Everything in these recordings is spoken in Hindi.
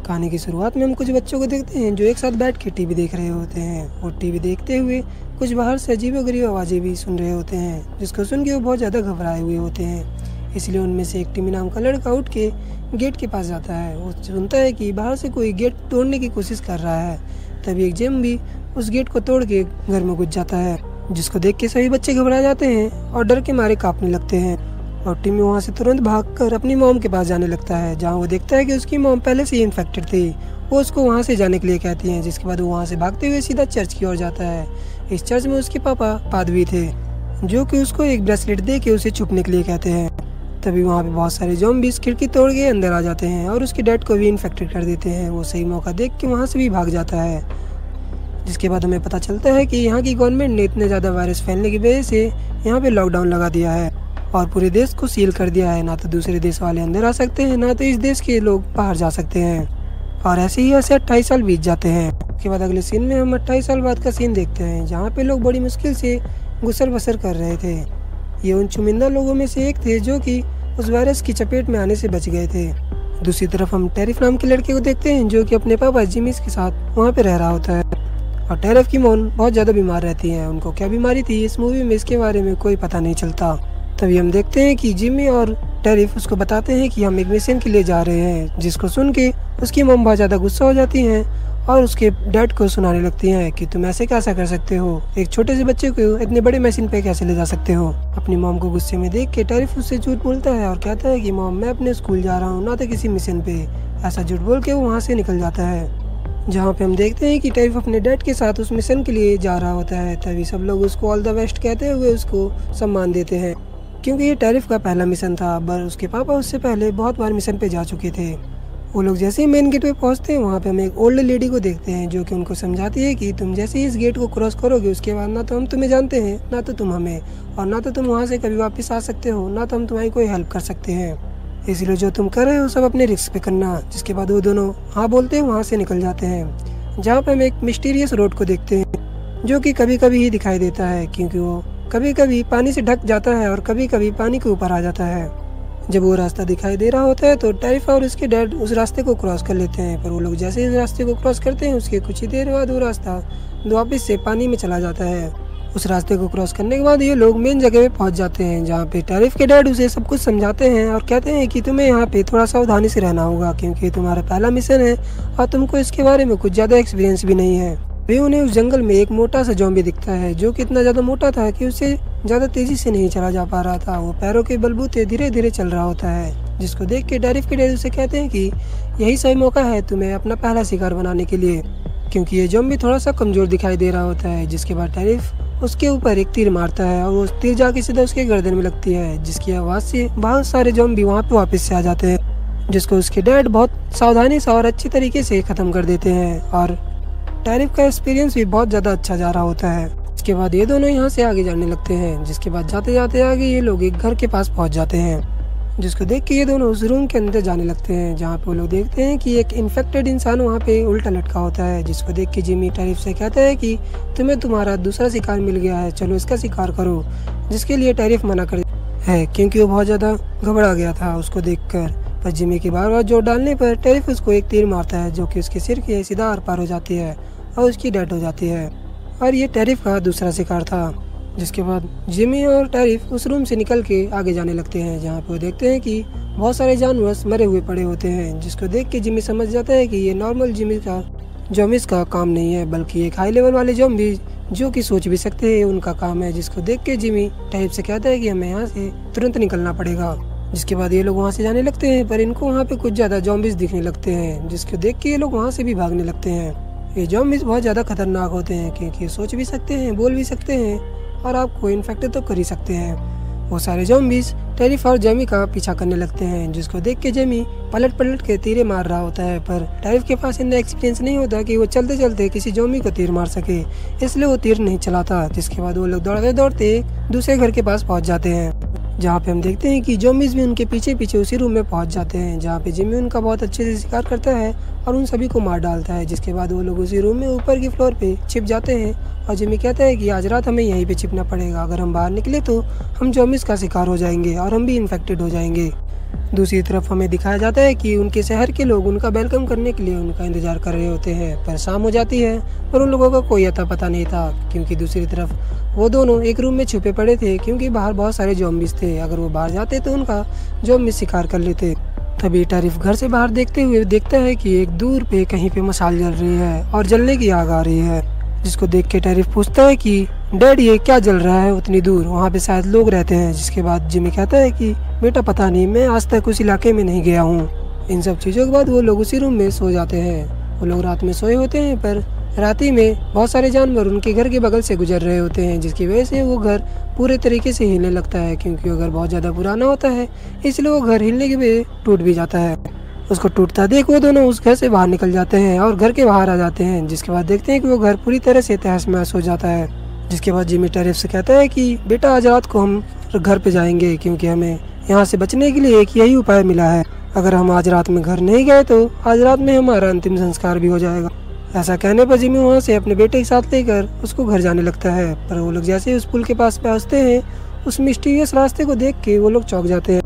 कहानी की शुरुआत में हम कुछ बच्चों को देखते हैं जो एक साथ बैठ के टीवी देख रहे होते हैं और टीवी देखते हुए कुछ बाहर से अजीबोगरीब आवाज़ें भी सुन रहे होते हैं, जिसको सुन के वो बहुत ज़्यादा घबराए हुए होते हैं। इसलिए उनमें से एक टिमी नाम का लड़का उठ के गेट के पास जाता है। वो सुनता है कि बाहर से कोई गेट तोड़ने की कोशिश कर रहा है। तभी एक जिम भी उस गेट को तोड़ के घर में घुस जाता है, जिसको देख के सभी बच्चे घबरा जाते हैं और डर के मारे कांपने लगते हैं। और टिमी वहाँ से तुरंत भागकर अपनी मॉम के पास जाने लगता है, जहाँ वो देखता है कि उसकी मॉम पहले से ही इन्फेक्टेड थी। वो उसको वहाँ से जाने के लिए कहती हैं, जिसके बाद वो वहाँ से भागते हुए सीधा चर्च की ओर जाता है। इस चर्च में उसके पापा पादरी थे, जो कि उसको एक ब्रेसलेट दे के उसे छुपने के लिए कहते हैं। तभी वहाँ पे बहुत सारे ज़ॉम्बीज़ खिड़की तोड़ के अंदर आ जाते हैं और उसके डैड को भी इन्फेक्टेड कर देते हैं। वो सही मौका देख के वहाँ से भी भाग जाता है। जिसके बाद हमें पता चलता है कि यहाँ की गवर्नमेंट ने इतने ज़्यादा वायरस फैलने की वजह से यहाँ पे लॉकडाउन लगा दिया है और पूरे देश को सील कर दिया है। ना तो दूसरे देश वाले अंदर आ सकते हैं, ना तो इस देश के लोग बाहर जा सकते हैं। और ऐसे ही 28 साल बीत जाते हैं। उसके बाद अगले सीन में हम 28 साल बाद का सीन देखते हैं, जहाँ पे लोग बड़ी मुश्किल से गुसर बसर कर रहे थे। ये उन चुनिंदा लोगों में से एक थे जो कि उस वायरस की चपेट में आने से बच गए थे। दूसरी तरफ हम टेरिफ नाम के लड़के को देखते हैं, जो कि अपने पापा जिमीज के साथ वहाँ पे रह रहा होता है। और टेरिफ की मॉम बहुत ज़्यादा बीमार रहती है। उनको क्या बीमारी थी इस मूवी में, इसके बारे में कोई पता नहीं चलता। तभी हम देखते हैं कि जिमी और टेरिफ उसको बताते हैं कि हम एक मिशन के लिए जा रहे हैं, जिसको सुन के उसकी मॉम बहुत ज़्यादा गुस्सा हो जाती हैं और उसके डैड को सुनाने लगती हैं कि तुम ऐसे कैसा कर सकते हो, एक छोटे से बच्चे को इतने बड़े मिशन पे कैसे ले जा सकते हो। अपनी मॉम को गुस्से में देख के टेरिफ उससे झूठ बोलता है और कहता है कि मॉम मैं अपने स्कूल जा रहा हूँ, ना तो किसी मिशन पे। ऐसा झूठ बोल के वो वहाँ से निकल जाता है, जहाँ पे हम देखते हैं कि टेरिफ अपने डैड के साथ उस मिशन के लिए जा रहा होता है। तभी सब लोग उसको ऑल द बेस्ट कहते हुए उसको सम्मान देते हैं, क्योंकि ये टेरिफ का पहला मिशन था। पर उसके पापा उससे पहले बहुत बार मिशन पे जा चुके थे। वो लोग जैसे ही मेन गेट पे पहुंचते हैं, वहाँ पे हम एक ओल्ड लेडी को देखते हैं, जो कि उनको समझाती है कि तुम जैसे ही इस गेट को क्रॉस करोगे, उसके बाद ना तो हम तुम्हें जानते हैं, ना तो तुम हमें, और ना तो तुम वहाँ से कभी वापस आ सकते हो, ना तो हम तुम्हारी कोई हेल्प कर सकते हैं। इसलिए जो तुम कर रहे हो सब अपने रिस्क पे करना। जिसके बाद वो दोनों हाँ बोलते हैं वहाँ से निकल जाते हैं, जहाँ पे हम एक मिस्टीरियस रोड को देखते हैं, जो कि कभी कभी ही दिखाई देता है, क्योंकि वो कभी कभी पानी से ढक जाता है और कभी कभी पानी के ऊपर आ जाता है। जब वो रास्ता दिखाई दे रहा होता है तो टेरिफ और उसके डैड उस रास्ते को क्रॉस कर लेते हैं। पर वो लोग जैसे ही इस रास्ते को क्रॉस करते हैं, उसके कुछ ही देर बाद वो रास्ता वापस से पानी में चला जाता है। उस रास्ते को क्रॉस करने के बाद ये लोग मेन जगह पे पहुंच जाते हैं, जहाँ पे टेरिफ के डैड उसे सब कुछ समझाते हैं और कहते हैं कि तुम्हें यहाँ पे थोड़ा सावधानी से रहना होगा, क्योंकि तुम्हारा पहला मिशन है और तुमको इसके बारे में कुछ ज़्यादा एक्सपीरियंस भी नहीं है। वे उन्हें उस जंगल में एक मोटा सा ज़ॉम्बी दिखता है, जो कि इतना ज़्यादा मोटा था कि उससे ज़्यादा तेज़ी से नहीं चला जा पा रहा था। वो पैरों के बलबूते धीरे धीरे चल रहा होता है, जिसको देख के टेरिफ के डैड उसे कहते हैं कि यही सही मौका है तुम्हें अपना पहला शिकार बनाने के लिए, क्योंकि ये ज़ॉम्बी थोड़ा सा कमज़ोर दिखाई दे रहा होता है। जिसके बाद टेरिफ उसके ऊपर एक तीर मारता है और वो तीर जाके सीधा उसके गर्दन में लगती है, जिसकी आवाज़ से बहुत सारे ज़ॉम्बी वहाँ पे वापस से आ जाते हैं, जिसको उसके डैड बहुत सावधानी से और अच्छी तरीके से ख़त्म कर देते हैं। और टेरिफ का एक्सपीरियंस भी बहुत ज़्यादा अच्छा जा रहा होता है। इसके बाद ये दोनों यहाँ से आगे जाने लगते हैं, जिसके बाद जाते जाते आगे ये लोग एक घर के पास पहुँच जाते हैं, जिसको देख के ये दोनों उस रूम के अंदर जाने लगते हैं, जहाँ पे वो लोग देखते हैं कि एक इन्फेक्टेड इंसान वहाँ पे उल्टा लटका होता है। जिसको देख के जिमी टेरिफ से कहता है कि तुम्हें तुम्हारा दूसरा शिकार मिल गया है, चलो इसका शिकार करो। जिसके लिए टेरिफ मना कर है, क्योंकि वो बहुत ज़्यादा घबरा गया था उसको देखकर। पर जिमी के बार बार जोर डालने पर टेरिफ उसको एक तीर मारता है, जो कि उसके सिर के सीधा आर पार हो जाती है और उसकी डेथ हो जाती है। और ये टेरिफ का दूसरा शिकार था। जिसके बाद जिमी और टेरिफ उस रूम से निकल के आगे जाने लगते हैं, जहाँ पे वो देखते हैं कि बहुत सारे जानवर मरे हुए पड़े होते हैं। जिसको देख के जिमी समझ जाता है कि ये नॉर्मल ज़ॉम्बीज़ का काम नहीं है, बल्कि एक हाई लेवल वाले ज़ॉम्बी जो कि सोच भी सकते हैं उनका काम है। जिसको देख के जिमी टेरिफ से कहता है कि हमें यहाँ से तुरंत निकलना पड़ेगा। जिसके बाद ये लोग वहाँ से जाने लगते हैं, पर इनको वहाँ पे कुछ ज़्यादा ज़ॉम्बीज़ दिखने लगते हैं, जिसको देख के ये लोग वहाँ से भी भागने लगते हैं। ये ज़ॉम्बीज़ बहुत ज़्यादा खतरनाक होते हैं, क्योंकि सोच भी सकते हैं, बोल भी सकते हैं और आपको इन्फेक्ट तो कर ही सकते हैं। वो सारे ज़ॉम्बीज़ टेरिफ और जेमी का पीछा करने लगते हैं, जिसको देख के जेमी पलट पलट के तीरे मार रहा होता है। पर टेरिफ के पास इतना एक्सपीरियंस नहीं होता कि वो चलते चलते किसी ज़ॉम्बी को तीर मार सके, इसलिए वो तीर नहीं चलाता। जिसके बाद वो लोग दौड़ते दौड़ते दूसरे घर के पास पहुँच जाते हैं, जहाँ पे हम देखते हैं कि ज़ॉम्बीज़ भी उनके पीछे पीछे उसी रूम में पहुँच जाते हैं, जहाँ पे जिमी उनका बहुत अच्छे से शिकार करता है और उन सभी को मार डालता है। जिसके बाद वो लोग उसी रूम में ऊपर की फ्लोर पे छिप जाते हैं और जिमी कहता है कि आज रात हमें यहीं पे छिपना पड़ेगा, अगर हम बाहर निकले तो हम ज़ॉम्बीज़ का शिकार हो जाएंगे और हम भी इन्फेक्टेड हो जाएंगे। दूसरी तरफ हमें दिखाया जाता है कि उनके शहर के लोग उनका वेलकम करने के लिए उनका इंतजार कर रहे होते हैं, पर शाम हो जाती है पर उन लोगों का कोई अता पता नहीं था, क्योंकि दूसरी तरफ वो दोनों एक रूम में छुपे पड़े थे, क्योंकि बाहर बहुत सारे ज़ॉम्बीज़ थे। अगर वो बाहर जाते तो उनका ज़ॉम्बीज़ शिकार कर लेते। तभी टैरिफ घर से बाहर देखते हुए देखता है कि एक दूर पे कहीं पे मशाल जल रही है और जलने की आग आ रही है, जिसको देख के टैरिफ पूछता है कि डैड ये क्या जल रहा है उतनी दूर, वहाँ पे शायद लोग रहते हैं। जिसके बाद जिमी कहता है कि बेटा पता नहीं, मैं आज तक उस इलाके में नहीं गया हूँ। इन सब चीज़ों के बाद वो लोग उसी रूम में सो जाते हैं। वो लोग रात में सोए होते हैं, पर रात ही में बहुत सारे जानवर उनके घर के बगल से गुजर रहे होते हैं, जिसकी वजह से वो घर पूरे तरीके से हिलने लगता है, क्योंकि वो घर बहुत ज़्यादा पुराना होता है, इसलिए वो घर हिलने की वजह टूट भी जाता है। उसको टूटता देख वो दोनों उस घर से बाहर निकल जाते हैं और घर के बाहर आ जाते हैं। जिसके बाद देखते हैं कि वो घर पूरी तरह से तहस महस हो जाता है। जिसके बाद जिमी टैरिफ से कहता है कि बेटा आज रात को हम घर पे जाएंगे, क्योंकि हमें यहाँ से बचने के लिए एक यही उपाय मिला है। अगर हम आज रात में घर नहीं गए तो आज रात में हमारा अंतिम संस्कार भी हो जाएगा। ऐसा कहने पर जिमी वहाँ से अपने बेटे के साथ लेकर उसको घर जाने लगता है, पर वो लोग जैसे ही उस पुल के पास पहुँचते हैं, उस मिस्टीरियस रास्ते को देख के वो लोग चौंक जाते हैं,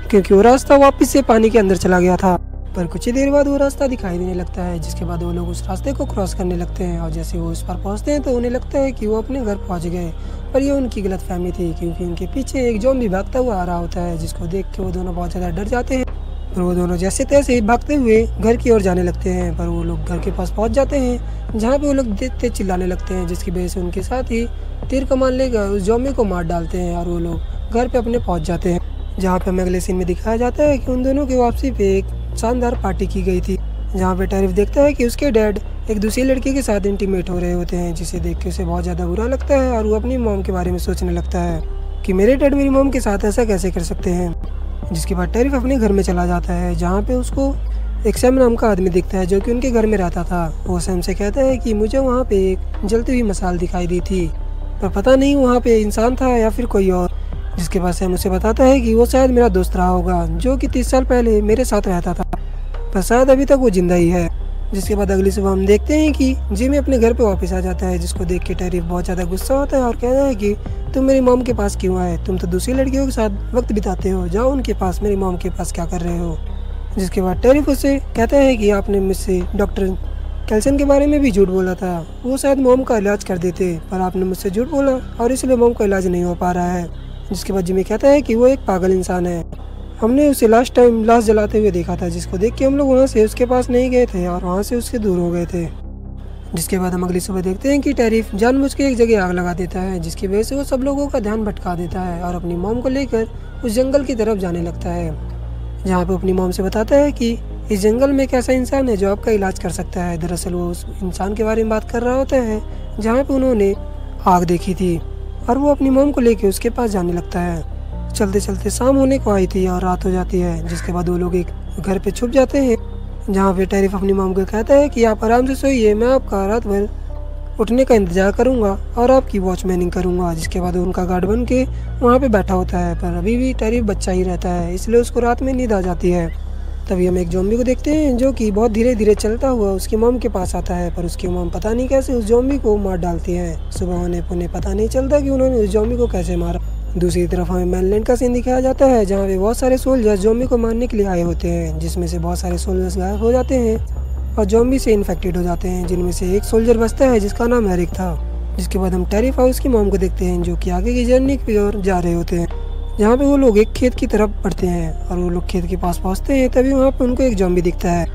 क्योंकि वो रास्ता वापस से पानी के अंदर चला गया था। पर कुछ ही देर बाद वो रास्ता दिखाई देने लगता है। जिसके बाद वो लोग उस रास्ते को क्रॉस करने लगते हैं, और जैसे वो उस पर पहुंचते हैं तो उन्हें लगता है कि वो अपने घर पहुंच गए, पर ये उनकी गलतफहमी थी, क्योंकि उनके पीछे एक ज़ॉम्बी भागता हुआ आ रहा होता है, जिसको देख के वो दोनों बहुत ज़्यादा डर जाते हैं। पर वो दोनों जैसे तैसे भागते हुए घर की ओर जाने लगते हैं, पर वो लोग घर के पास पहुँच जाते हैं, जहाँ पे वो लोग तेज चिल्लाने लगते हैं, जिसकी वजह से उनके साथ ही तीर कमान लेकर उस ज़ॉम्बी को मार डालते हैं, और वो लोग घर पे अपने पहुँच जाते हैं। जहाँ पे हमें अगले सीन में दिखाया जाता है कि उन दोनों की वापसी पे एक शानदार पार्टी की गई थी, जहाँ पे टैरिफ देखता है कि उसके डैड एक दूसरी लड़की के साथ इंटीमेट हो रहे होते हैं, जिसे देख के उसे बहुत ज़्यादा बुरा लगता है, और वो अपनी मॉम के बारे में सोचने लगता है कि मेरे डैड मेरी मॉम के साथ ऐसा कैसे कर सकते हैं। जिसके बाद टैरिफ अपने घर में चला जाता है, जहाँ पे उसको एक सैम नाम का आदमी दिखता है, जो कि उनके घर में रहता था। वो सैम से कहता है कि मुझे वहाँ पे एक जलती हुई मसाल दिखाई दी थी, पर पता नहीं वहाँ पे इंसान था या फिर कोई और। जिसके बाद सैम उसे बताता है कि वो शायद मेरा दोस्त रहा होगा, जो कि 30 साल पहले मेरे साथ रहता था, पर शायद अभी तक वो जिंदा ही है। जिसके बाद अगली सुबह हम देखते हैं कि जिमी अपने घर पे वापस आ जाता है, जिसको देख के टैरिफ बहुत ज़्यादा गुस्सा होता है और कहता है कि तुम मेरी मॉम के पास क्यों आए, तुम तो दूसरी लड़कियों के साथ वक्त बिताते हो, जाओ उनके पास, मेरी मॉम के पास क्या कर रहे हो। जिसके बाद टैरिफ उसे कहता है कि आपने मुझसे डॉक्टर कैल्सन के बारे में भी झूठ बोला था, वो शायद मॉम का इलाज कर देते, पर आपने मुझसे झूठ बोला और इसलिए मॉम का इलाज नहीं हो पा रहा है। जिसके बाद जिमी कहता है कि वो एक पागल इंसान है, हमने उसे लास्ट टाइम लाश जलाते हुए देखा था, जिसको देख के हम लोग वहाँ से उसके पास नहीं गए थे और वहाँ से उससे दूर हो गए थे। जिसके बाद हम अगली सुबह देखते हैं कि टैरिफ जानबूझ के एक जगह आग लगा देता है, जिसकी वजह से वो सब लोगों का ध्यान भटका देता है और अपनी मॉम को लेकर उस जंगल की तरफ जाने लगता है, जहाँ पे अपनी मॉम से बताता है कि इस जंगल में एक ऐसा इंसान है जो आपका इलाज कर सकता है। दरअसल वो उस इंसान के बारे में बात कर रहा होता है जहाँ पे उन्होंने आग देखी थी, और वो अपनी मॉम को लेके उसके पास जाने लगता है। चलते चलते शाम होने को आई थी और रात हो जाती है। जिसके बाद वो लोग एक घर पे छुप जाते हैं, जहाँ पे टैरिफ अपनी मॉम को कहता है कि आप आराम से सोइए, मैं आपका रात भर उठने का इंतजार करूंगा और आपकी वॉचमैनिंग करूंगा। जिसके बाद उनका गार्ड बन के वहाँ पे बैठा होता है, पर अभी भी टैरिफ बच्चा ही रहता है, इसलिए उसको रात में नींद आ जाती है। तभी हम एक ज़ॉम्बी को देखते हैं जो कि बहुत धीरे धीरे चलता हुआ उसकी मॉम के पास आता है, पर उसकी मॉम पता नहीं कैसे उस ज़ॉम्बी को मार डालती है। सुबह होने पर उन्हें पता नहीं चलता कि उन्होंने उस ज़ॉम्बी को कैसे मारा। दूसरी तरफ हमें मेनलैंड का सीन दिखाया जाता है, जहाँ पे बहुत सारे सोल्जर्स ज़ॉम्बी को मारने के लिए आए होते हैं, जिसमें से बहुत सारे सोल्जर्स गायब हो जाते हैं और ज़ॉम्बी से इन्फेक्टेड हो जाते हैं, जिनमें से एक सोल्जर बचता है जिसका नाम एरिक था। जिसके बाद हम टैरिफ हाउस की मॉम को देखते हैं, जो कि आगे की जर्नी की ओर जा रहे होते हैं, जहाँ पे वो लोग एक खेत की तरफ बढ़ते हैं और वो लोग खेत के पास पहुँचते हैं। तभी वहाँ पे उनको एक ज़ॉम्बी दिखता है।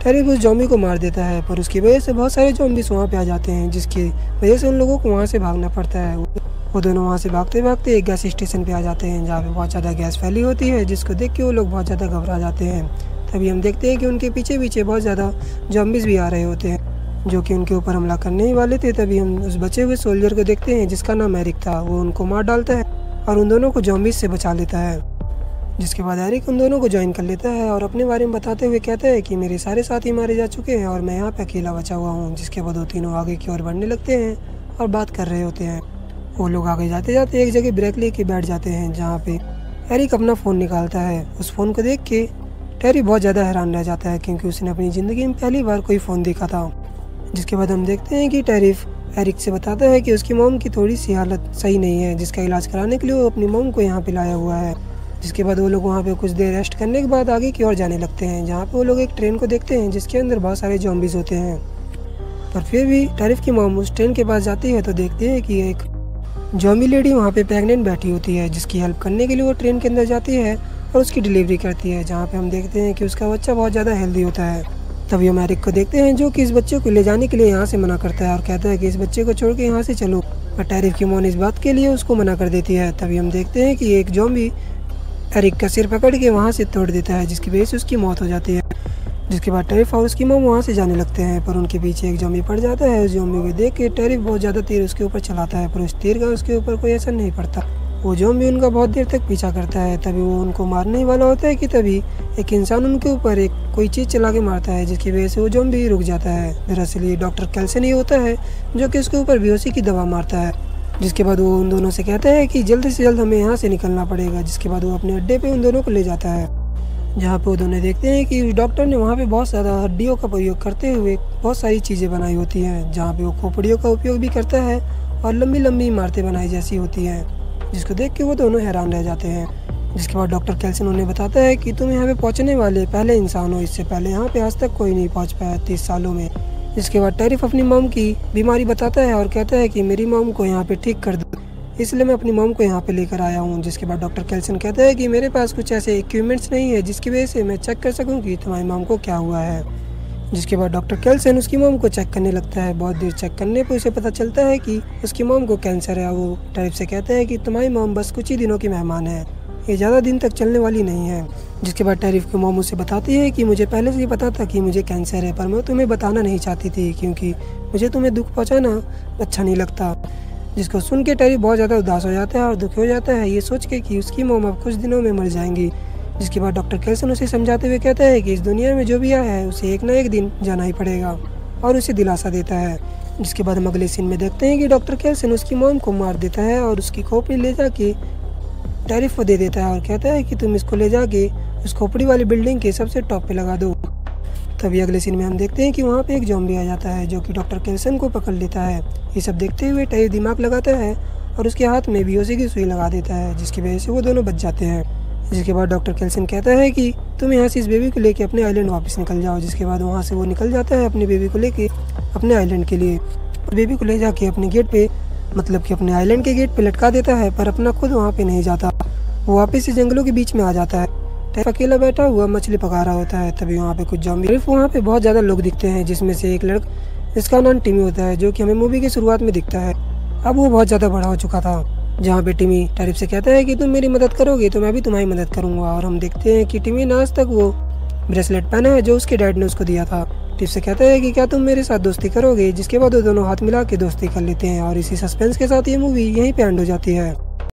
टैरिफ उस ज़ॉम्बी को मार देता है, पर उसकी वजह से बहुत सारे ज़ॉम्बीज़ वहाँ पे आ जाते हैं, जिसकी वजह से उन लोगों को वहाँ से भागना पड़ता है। वो दोनों वहाँ से भागते भागते एक गैस स्टेशन पे आ जाते हैं, जहाँ पे बहुत ज़्यादा गैस फैली होती है, जिसको देख के वो लोग बहुत ज़्यादा घबरा जाते हैं। तभी हम देखते हैं कि उनके पीछे पीछे बहुत ज़्यादा ज़ॉम्बीज़ भी आ रहे होते हैं, जो कि उनके ऊपर हमला करने ही वाले थे। तभी हम उस बचे हुए सोल्जर को देखते हैं जिसका नाम एरिक था। वो उनको मार डालता है और उन दोनों को ज़ॉम्बीज़ से बचा लेता है। जिसके बाद एरिक उन दोनों को ज्वाइन कर लेता है और अपने बारे में बताते हुए कहता है कि मेरे सारे साथी मारे जा चुके हैं और मैं यहाँ पे अकेला बचा हुआ हूँ। जिसके बाद वो तीनों आगे की ओर बढ़ने लगते हैं और बात कर रहे होते हैं। वो लोग आगे जाते जाते एक जगह ब्रेक लेके बैठ जाते हैं, जहाँ पे एरिक अपना फ़ोन निकालता है। उस फ़ोन को देख के टैरी बहुत ज़्यादा हैरान रह जाता है, क्योंकि उसने अपनी ज़िंदगी में पहली बार कोई फ़ोन देखा था। जिसके बाद हम देखते हैं कि टैरिफ एरिक से बताता है कि उसकी मॉम की थोड़ी सी हालत सही नहीं है, जिसका इलाज कराने के लिए वो अपनी मॉम को यहाँ पे लाया हुआ है। जिसके बाद वो लोग वहाँ पे कुछ देर रेस्ट करने के बाद आगे की ओर जाने लगते हैं, जहाँ पे वो लोग एक ट्रेन को देखते हैं जिसके अंदर बहुत सारे ज़ॉम्बीज़ होते हैं। पर फिर भी टैरिफ की मॉम उस ट्रेन के पास जाती है तो देखते हैं कि एक ज़ॉम्बी लेडी वहाँ पे प्रेग्नेंट बैठी होती है, जिसकी हेल्प करने के लिए वो ट्रेन के अंदर जाती है और उसकी डिलीवरी करती है, जहाँ पे हम देखते हैं कि उसका बच्चा बहुत ज़्यादा हेल्दी होता है। तभी हम एरिक को देखते हैं जो कि इस बच्चे को ले जाने के लिए यहाँ से मना करता है और कहता है कि इस बच्चे को छोड़ के यहाँ से चलो, पर टैरिफ की मॉम इस बात के लिए उसको मना कर देती है। तभी हम देखते हैं कि एक ज़ॉम्बी एरिक का सिर पकड़ के वहाँ से तोड़ देता है, जिसकी वजह से उसकी मौत हो जाती है। जिसके बाद टैरिफ और उसकी मॉम वहाँ से जाने लगते हैं, पर उनके पीछे एक ज़ॉम्बी पड़ जाता है। उस ज़ॉम्बी को देख के टैरिफ बहुत ज़्यादा तीर उसके ऊपर चलाता है, पर उस तीर का उसके ऊपर कोई असर नहीं पड़ता। वो ज़ॉम्बी उनका बहुत देर तक पीछा करता है। तभी वो उनको मारने ही वाला होता है कि तभी एक इंसान उनके ऊपर एक कोई चीज़ चला के मारता है, जिसकी वजह से वो ज़ॉम्बी रुक जाता है। दरअसल ये डॉक्टर कैल्सन ही होता है जो कि उसके ऊपर बेहोशी की दवा मारता है। जिसके बाद वो उन दोनों से कहता है कि जल्द से जल्द हमें यहाँ से निकलना पड़ेगा। जिसके बाद वो अपने अड्डे पे उन दोनों को ले जाता है, जहाँ पे वो दोनों देखते हैं कि उस डॉक्टर ने वहाँ पे बहुत ज़्यादा हड्डियों का प्रयोग करते हुए बहुत सारी चीज़ें बनाई होती हैं, जहाँ पे वो खोपड़ियों का उपयोग भी करता है और लंबी लंबी इमारतें बनाई जैसी होती हैं, जिसको देख के वो दोनों हैरान रह जाते हैं। जिसके बाद डॉक्टर कैल्सन उन्हें बताता है कि तुम यहाँ पे पहुँचने वाले पहले इंसान हो, इससे पहले यहाँ पे आज तक कोई नहीं पहुँच पाया 30 सालों में। जिसके बाद टैरिफ अपनी मॉम की बीमारी बताता है और कहता है कि मेरी मॉम को यहाँ पे ठीक कर दो, इसलिए मैं अपनी मॉम को यहाँ पे लेकर आया हूँ। जिसके बाद डॉक्टर कैल्सन कहता है कि मेरे पास कुछ ऐसे इक्विपमेंट्स नहीं है जिसकी वजह से मैं चेक कर सकूँ कि तुम्हारी मॉम को क्या हुआ है। जिसके बाद डॉक्टर कैल्सन उसकी मॉम को चेक करने लगता है। बहुत देर चेक करने पर उसे पता चलता है कि उसकी मॉम को कैंसर है। वो टैरिफ से कहता है कि तुम्हारी मॉम बस कुछ ही दिनों की मेहमान है, ये ज़्यादा दिन तक चलने वाली नहीं है। जिसके बाद टैरिफ की मॉम उसे बताती है कि मुझे पहले से ही पता था कि मुझे कैंसर है, पर मैं तुम्हें बताना नहीं चाहती थी क्योंकि मुझे तुम्हें दुख पहुंचाना अच्छा नहीं लगता। जिसको सुन के टैरिफ बहुत ज़्यादा उदास हो जाता है और दुखी हो जाता है, ये सोच के कि उसकी मॉम अब कुछ दिनों में मर जाएंगी। जिसके बाद डॉक्टर कैल्सन उसे समझाते हुए कहता है कि इस दुनिया में जो भी आया है उसे एक ना एक दिन जाना ही पड़ेगा, और उसे दिलासा देता है। जिसके बाद हम अगले सीन में देखते हैं कि डॉक्टर कैल्सन उसकी मॉम को मार देता है और उसकी खोपड़ी ले जाके टैरिफ को दे देता है और कहता है कि तुम इसको ले जाके उस खोपड़ी वाली बिल्डिंग के सबसे टॉप पे लगा दो। तभी अगले सीन में हम देखते हैं कि वहाँ पे एक ज़ॉम्बी आ जाता है जो कि डॉक्टर कैल्सन को पकड़ लेता है। ये सब देखते हुए टैरिफ दिमाग लगाता है और उसके हाथ में बेहोशी की सुई लगा देता है, जिसकी वजह से वो दोनों बच जाते हैं। जिसके बाद डॉक्टर कैल्सन कहता है कि तुम यहाँ से इस बेबी को लेके अपने आइलैंड वापस निकल जाओ। जिसके बाद वहाँ से वो निकल जाता है अपनी बेबी को लेके अपने आइलैंड के लिए। बेबी को ले जाके अपने गेट पे, मतलब कि अपने आइलैंड के गेट पे लटका देता है, पर अपना खुद वहाँ पे नहीं जाता। वो वापस से जंगलों के बीच में आ जाता है। टैरिफ अकेला बैठा हुआ मछली पका रहा होता है। तभी वहाँ पे कुछ ज़ॉम्बी, टैरिफ वहाँ पे बहुत ज़्यादा लोग दिखते हैं, जिसमें से एक लड़का जिसका नाम टिमी होता है, जो कि हमें मूवी की शुरुआत में दिखता है। अब वो बहुत ज़्यादा बड़ा हो चुका था। जहाँ पे टिमी टैरिफ से कहता है कि तुम मेरी मदद करोगे तो मैं भी तुम्हारी मदद करूँगा। और हम देखते हैं कि टिमी ने आज तक वो ब्रेसलेट पहना है जो उसके डैड ने उसको दिया था। टैरिफ से कहता है कि क्या तुम मेरे साथ दोस्ती करोगे। जिसके बाद वो दोनों हाथ मिला के दोस्ती कर लेते हैं और इसी सस्पेंस के साथ ये मूवी यहीं पे एंड हो जाती है।